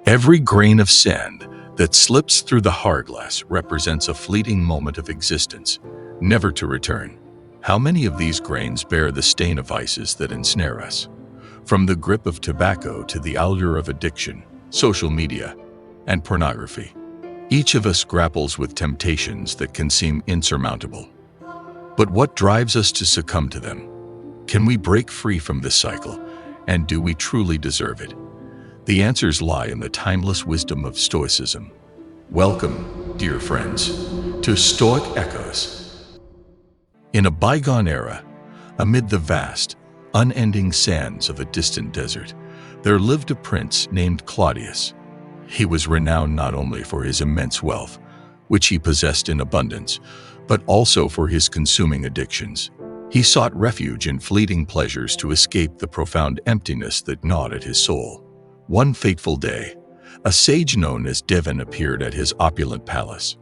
Every grain of sand that slips through the hourglass represents a fleeting moment of existence, never to return. How many of these grains bear the stain of vices that ensnare us? From the grip of tobacco to the allure of addiction, social media, and pornography. Each of us grapples with temptations that can seem insurmountable. But what drives us to succumb to them? Can we break free from this cycle? And do we truly deserve it? The answers lie in the timeless wisdom of Stoicism. Welcome, dear friends, to Stoic Echoes. In a bygone era, amid the vast, unending sands of a distant desert, there lived a prince named Claudius. He was renowned not only for his immense wealth, which he possessed in abundance, but also for his consuming addictions. He sought refuge in fleeting pleasures to escape the profound emptiness that gnawed at his soul. One fateful day, a sage known as Devon appeared at his opulent palace.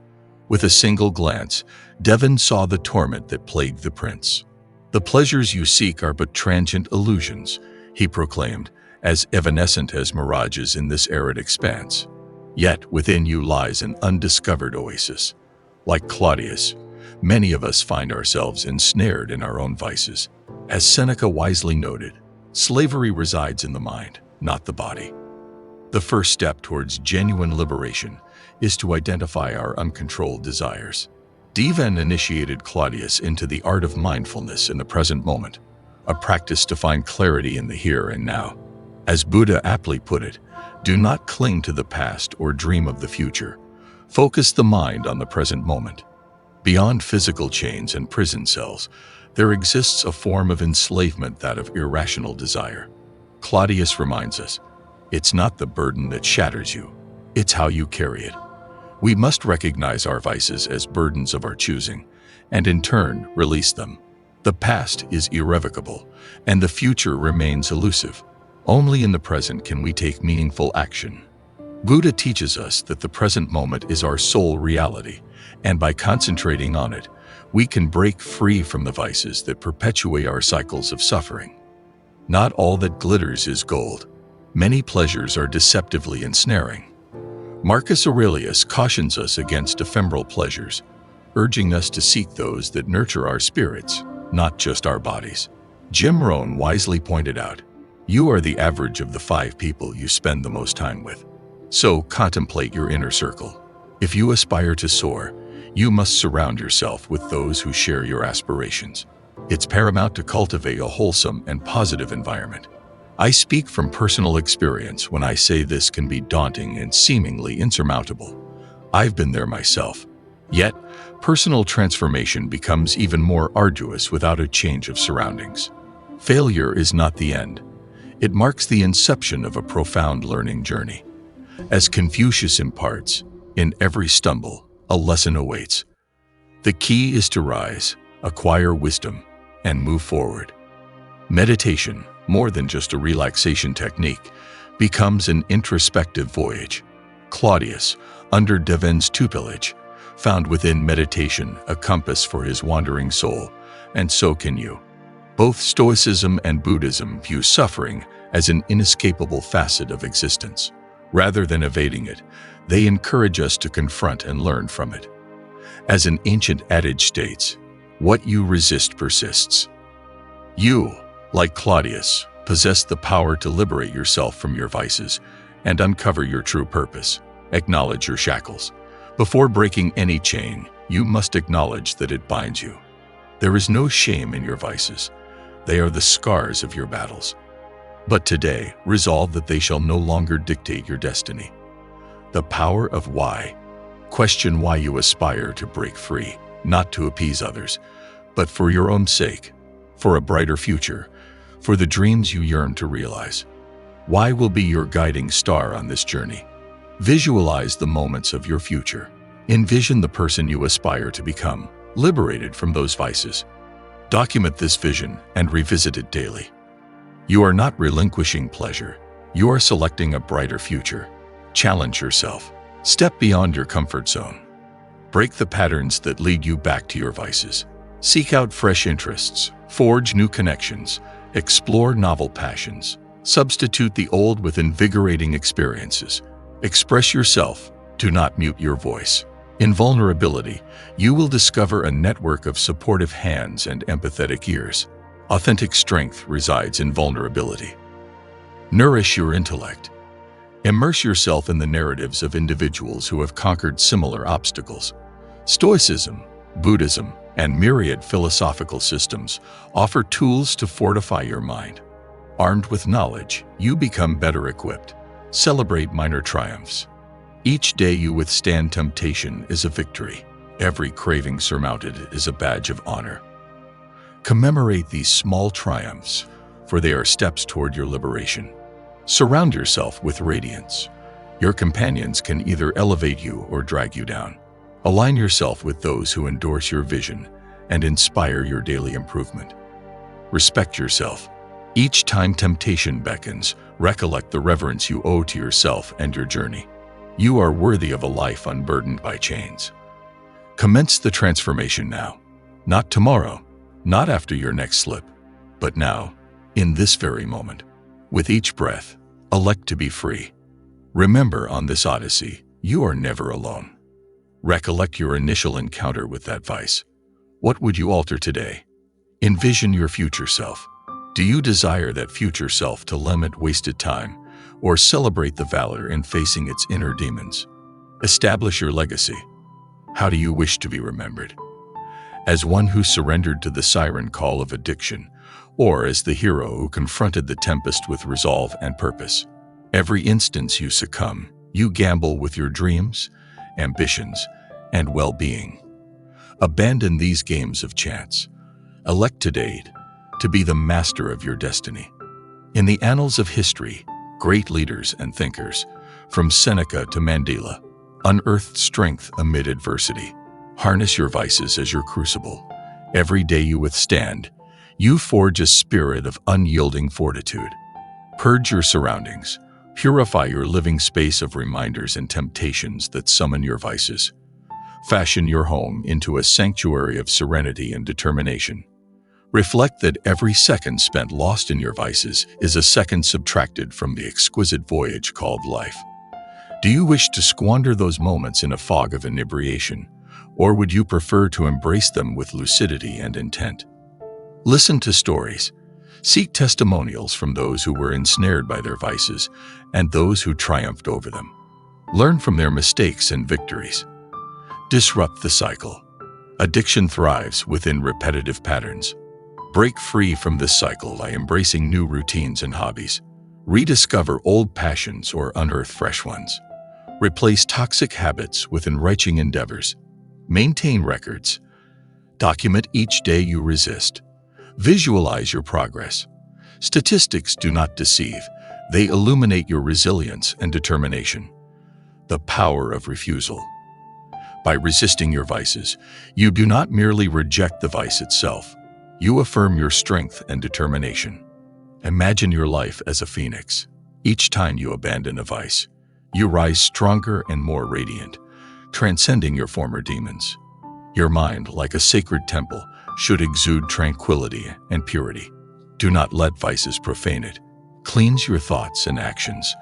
With a single glance, Devon saw the torment that plagued the prince. "The pleasures you seek are but transient illusions," he proclaimed, "as evanescent as mirages in this arid expanse. Yet within you lies an undiscovered oasis." Like Claudius, many of us find ourselves ensnared in our own vices. As Seneca wisely noted, slavery resides in the mind, not the body. The first step towards genuine liberation is to identify our uncontrolled desires. Devon initiated Claudius into the art of mindfulness in the present moment, a practice to find clarity in the here and now. As Buddha aptly put it, do not cling to the past or dream of the future. Focus the mind on the present moment. Beyond physical chains and prison cells, there exists a form of enslavement, that of irrational desire. Claudius reminds us, it's not the burden that shatters you, it's how you carry it. We must recognize our vices as burdens of our choosing, and in turn, release them. The past is irrevocable, and the future remains elusive. Only in the present can we take meaningful action. Buddha teaches us that the present moment is our sole reality, and by concentrating on it, we can break free from the vices that perpetuate our cycles of suffering. Not all that glitters is gold. Many pleasures are deceptively ensnaring. Marcus Aurelius cautions us against ephemeral pleasures, urging us to seek those that nurture our spirits, not just our bodies. Jim Rohn wisely pointed out, you are the average of the 5 people you spend the most time with. So contemplate your inner circle. If you aspire to soar, you must surround yourself with those who share your aspirations. It's paramount to cultivate a wholesome and positive environment. I speak from personal experience when I say this can be daunting and seemingly insurmountable. I've been there myself. Yet, personal transformation becomes even more arduous without a change of surroundings. Failure is not the end. It marks the inception of a profound learning journey. As Confucius imparts, in every stumble, a lesson awaits. The key is to rise, acquire wisdom, and move forward. Meditation, more than just a relaxation technique, becomes an introspective voyage. Claudius, under Devon's tutelage, found within meditation a compass for his wandering soul, and so can you. Both Stoicism and Buddhism view suffering as an inescapable facet of existence. Rather than evading it, they encourage us to confront and learn from it. As an ancient adage states, what you resist persists. You, like Claudius, possess the power to liberate yourself from your vices and uncover your true purpose. Acknowledge your shackles. Before breaking any chain, you must acknowledge that it binds you. There is no shame in your vices. They are the scars of your battles. But today, resolve that they shall no longer dictate your destiny. The power of why. Question why you aspire to break free, not to appease others, but for your own sake, for a brighter future, for the dreams you yearn to realize. Why will be your guiding star on this journey. Visualize the moments of your future. Envision the person you aspire to become, liberated from those vices. Document this vision and revisit it daily. You are not relinquishing pleasure. You are selecting a brighter future. Challenge yourself. Step beyond your comfort zone. Break the patterns that lead you back to your vices. Seek out fresh interests. Forge new connections. Explore novel passions. Substitute the old with invigorating experiences. Express yourself. Do not mute your voice. In vulnerability, you will discover a network of supportive hands and empathetic ears. Authentic strength resides in vulnerability. Nourish your intellect. Immerse yourself in the narratives of individuals who have conquered similar obstacles. Stoicism, Buddhism, and myriad philosophical systems offer tools to fortify your mind. Armed with knowledge, you become better equipped. Celebrate minor triumphs. Each day you withstand temptation is a victory. Every craving surmounted is a badge of honor. Commemorate these small triumphs, for they are steps toward your liberation. Surround yourself with radiance. Your companions can either elevate you or drag you down. Align yourself with those who endorse your vision and inspire your daily improvement. Respect yourself. Each time temptation beckons, recollect the reverence you owe to yourself and your journey. You are worthy of a life unburdened by chains. Commence the transformation now. Not tomorrow, not after your next slip, but now, in this very moment. With each breath, elect to be free. Remember, on this odyssey, you are never alone. Recollect your initial encounter with that vice. What would you alter today? Envision your future self. Do you desire that future self to limit wasted time or celebrate the valor in facing its inner demons? Establish your legacy. How do you wish to be remembered? As one who surrendered to the siren call of addiction, or as the hero who confronted the tempest with resolve and purpose? Every instance you succumb, you gamble with your dreams, ambitions, and well-being. Abandon these games of chance. Elect today to be the master of your destiny. In the annals of history, great leaders and thinkers, from Seneca to Mandela, unearthed strength amid adversity. Harness your vices as your crucible. Every day you withstand, you forge a spirit of unyielding fortitude. Purge your surroundings. Purify your living space of reminders and temptations that summon your vices. Fashion your home into a sanctuary of serenity and determination. Reflect that every second spent lost in your vices is a second subtracted from the exquisite voyage called life. Do you wish to squander those moments in a fog of inebriation, or would you prefer to embrace them with lucidity and intent? Listen to stories. Seek testimonials from those who were ensnared by their vices and those who triumphed over them. Learn from their mistakes and victories. Disrupt the cycle. Addiction thrives within repetitive patterns. Break free from this cycle by embracing new routines and hobbies. Rediscover old passions or unearth fresh ones. Replace toxic habits with enriching endeavors. Maintain records. Document each day you resist. Visualize your progress. Statistics do not deceive. They illuminate your resilience and determination. The power of refusal. By resisting your vices, you do not merely reject the vice itself. You affirm your strength and determination. Imagine your life as a phoenix. Each time you abandon a vice, you rise stronger and more radiant, transcending your former demons. Your mind, like a sacred temple, should exude tranquility and purity. Do not let vices profane it. Cleanse your thoughts and actions.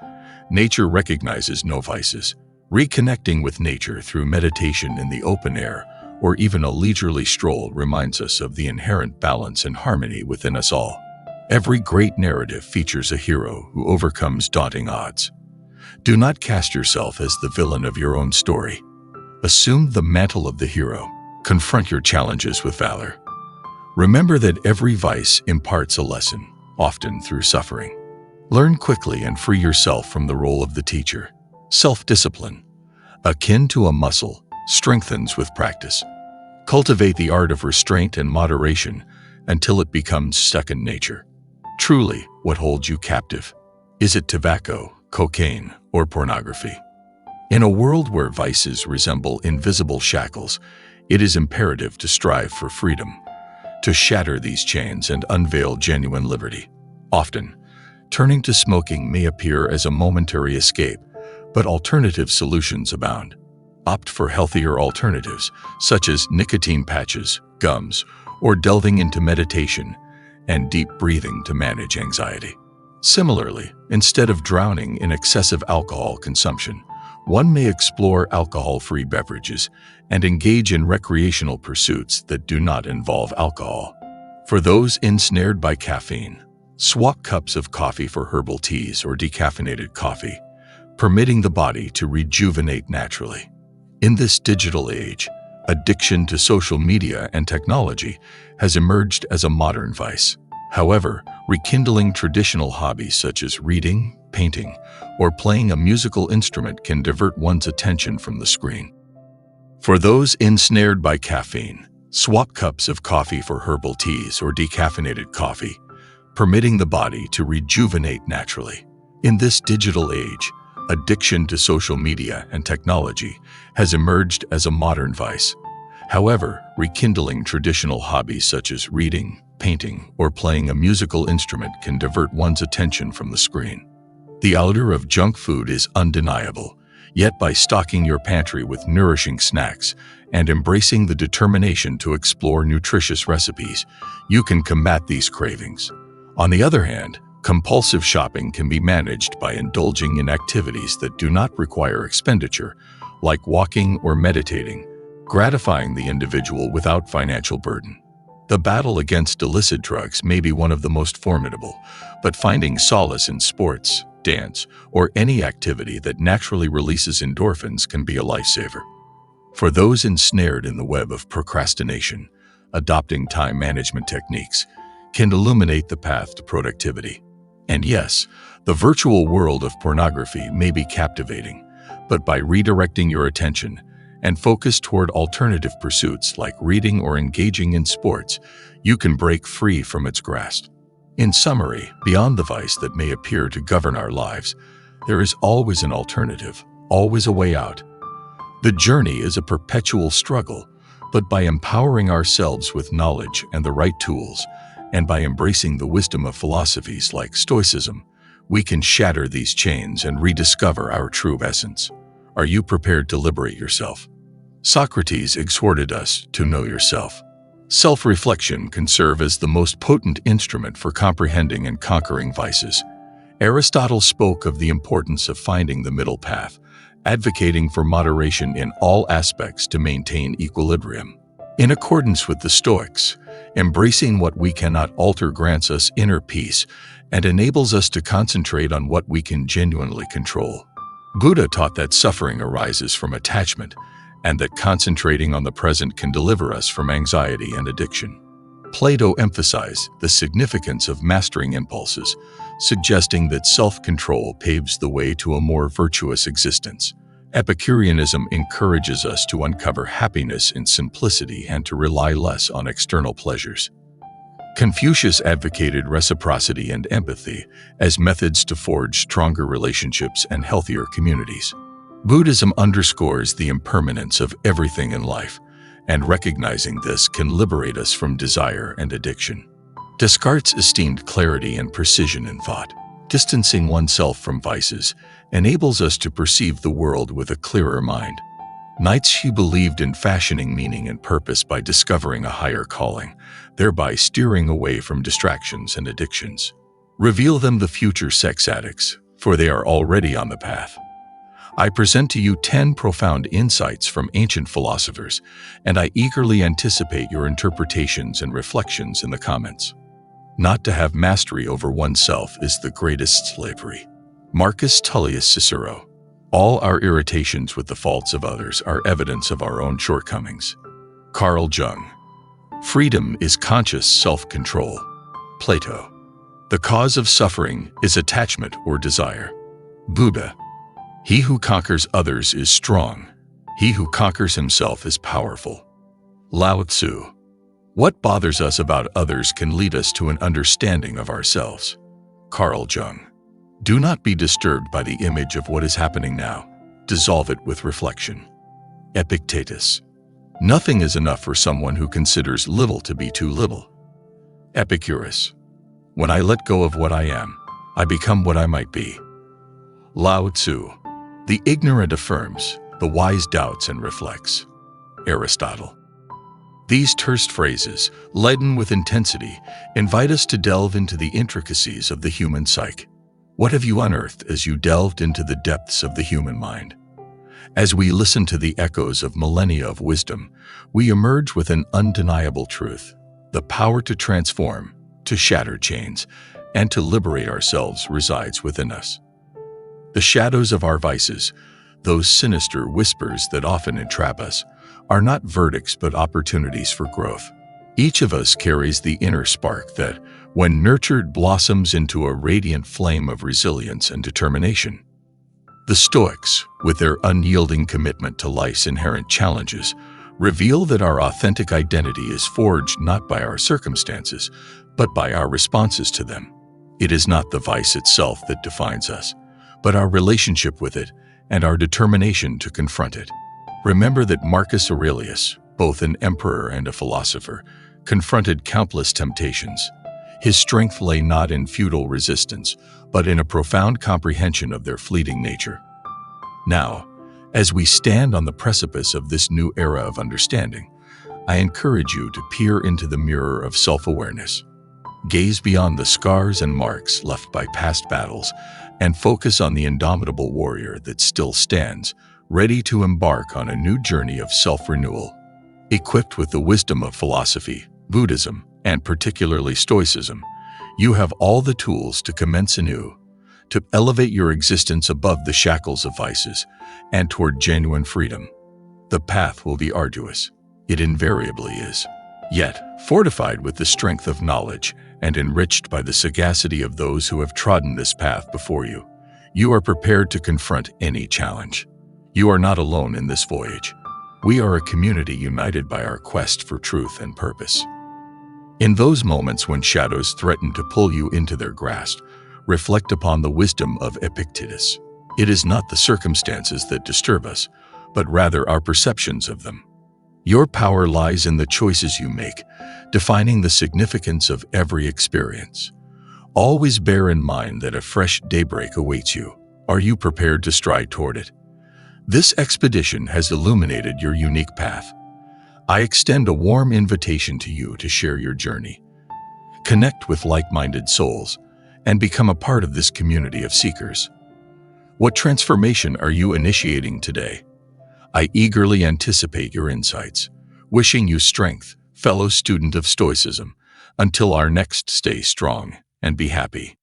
Nature recognizes no vices. Reconnecting with nature through meditation in the open air or even a leisurely stroll reminds us of the inherent balance and harmony within us all. Every great narrative features a hero who overcomes daunting odds. Do not cast yourself as the villain of your own story. Assume the mantle of the hero. Confront your challenges with valor. Remember that every vice imparts a lesson, often through suffering. Learn quickly and free yourself from the role of the teacher. Self-discipline, akin to a muscle, strengthens with practice. Cultivate the art of restraint and moderation until it becomes second nature. Truly, what holds you captive? Is it tobacco, cocaine, or pornography? In a world where vices resemble invisible shackles, it is imperative to strive for freedom, to shatter these chains and unveil genuine liberty. Often, turning to smoking may appear as a momentary escape, but alternative solutions abound. Opt for healthier alternatives, such as nicotine patches, gums, or delving into meditation and deep breathing to manage anxiety. Similarly, instead of drowning in excessive alcohol consumption, One may explore alcohol-free beverages and engage in recreational pursuits that do not involve alcohol. For those ensnared by caffeine, swap cups of coffee for herbal teas or decaffeinated coffee, permitting the body to rejuvenate naturally. In this digital age, addiction to social media and technology has emerged as a modern vice. However, rekindling traditional hobbies such as reading, painting, or playing a musical instrument can divert one's attention from the screen. For those ensnared by caffeine, swap cups of coffee for herbal teas or decaffeinated coffee, permitting the body to rejuvenate naturally. In this digital age, addiction to social media and technology has emerged as a modern vice. However, rekindling traditional hobbies such as reading, painting, or playing a musical instrument can divert one's attention from the screen. The allure of junk food is undeniable, yet by stocking your pantry with nourishing snacks and embracing the determination to explore nutritious recipes, you can combat these cravings. On the other hand, compulsive shopping can be managed by indulging in activities that do not require expenditure, like walking or meditating, gratifying the individual without financial burden. The battle against illicit drugs may be one of the most formidable, but finding solace in sports, dance, or any activity that naturally releases endorphins can be a lifesaver. For those ensnared in the web of procrastination, adopting time management techniques can illuminate the path to productivity. And yes, the virtual world of pornography may be captivating, but by redirecting your attention and focus toward alternative pursuits like reading or engaging in sports, you can break free from its grasp. In summary, beyond the vice that may appear to govern our lives, there is always an alternative, always a way out. The journey is a perpetual struggle, but by empowering ourselves with knowledge and the right tools, and by embracing the wisdom of philosophies like Stoicism, we can shatter these chains and rediscover our true essence. Are you prepared to liberate yourself? Socrates exhorted us to know yourself. Self-reflection can serve as the most potent instrument for comprehending and conquering vices. Aristotle spoke of the importance of finding the middle path, advocating for moderation in all aspects to maintain equilibrium. In accordance with the Stoics, embracing what we cannot alter grants us inner peace and enables us to concentrate on what we can genuinely control. Buddha taught that suffering arises from attachment, and that concentrating on the present can deliver us from anxiety and addiction. Plato emphasized the significance of mastering impulses, suggesting that self-control paves the way to a more virtuous existence. Epicureanism encourages us to uncover happiness in simplicity and to rely less on external pleasures. Confucius advocated reciprocity and empathy as methods to forge stronger relationships and healthier communities. Buddhism underscores the impermanence of everything in life, and recognizing this can liberate us from desire and addiction. Descartes esteemed clarity and precision in thought. Distancing oneself from vices enables us to perceive the world with a clearer mind. Nietzsche believed in fashioning meaning and purpose by discovering a higher calling, thereby steering away from distractions and addictions. Reveal them the future sex addicts, for they are already on the path. I present to you 10 profound insights from ancient philosophers, and I eagerly anticipate your interpretations and reflections in the comments. Not to have mastery over oneself is the greatest slavery. Marcus Tullius Cicero. All our irritations with the faults of others are evidence of our own shortcomings. Carl Jung. Freedom is conscious self-control. Plato. The cause of suffering is attachment or desire. Buddha. He who conquers others is strong. He who conquers himself is powerful. Lao Tzu. What bothers us about others can lead us to an understanding of ourselves. Carl Jung. Do not be disturbed by the image of what is happening now. Dissolve it with reflection. Epictetus. Nothing is enough for someone who considers little to be too little. Epicurus. When I let go of what I am, I become what I might be. Lao Tzu. The ignorant affirms, the wise doubts and reflects. Aristotle. These terse phrases, laden with intensity, invite us to delve into the intricacies of the human psyche. What have you unearthed as you delved into the depths of the human mind? As we listen to the echoes of millennia of wisdom, we emerge with an undeniable truth: the power to transform, to shatter chains, and to liberate ourselves resides within us. The shadows of our vices, those sinister whispers that often entrap us, are not verdicts but opportunities for growth. Each of us carries the inner spark that, when nurtured, blossoms into a radiant flame of resilience and determination. The Stoics, with their unyielding commitment to life's inherent challenges, reveal that our authentic identity is forged not by our circumstances, but by our responses to them. It is not the vice itself that defines us, but our relationship with it and our determination to confront it. Remember that Marcus Aurelius, both an emperor and a philosopher, confronted countless temptations. His strength lay not in futile resistance, but in a profound comprehension of their fleeting nature. Now, as we stand on the precipice of this new era of understanding, I encourage you to peer into the mirror of self-awareness. Gaze beyond the scars and marks left by past battles and focus on the indomitable warrior that still stands, ready to embark on a new journey of self-renewal. Equipped with the wisdom of philosophy, Buddhism, and particularly Stoicism, you have all the tools to commence anew, to elevate your existence above the shackles of vices and toward genuine freedom. The path will be arduous. It invariably is. Yet, fortified with the strength of knowledge and enriched by the sagacity of those who have trodden this path before you, you are prepared to confront any challenge. You are not alone in this voyage. We are a community united by our quest for truth and purpose. In those moments when shadows threaten to pull you into their grasp, reflect upon the wisdom of Epictetus. It is not the circumstances that disturb us, but rather our perceptions of them. Your power lies in the choices you make, defining the significance of every experience. Always bear in mind that a fresh daybreak awaits you. Are you prepared to stride toward it? This expedition has illuminated your unique path. I extend a warm invitation to you to share your journey. Connect with like-minded souls and become a part of this community of seekers. What transformation are you initiating today? I eagerly anticipate your insights. Wishing you strength, fellow student of Stoicism. Until our next, stay strong and be happy.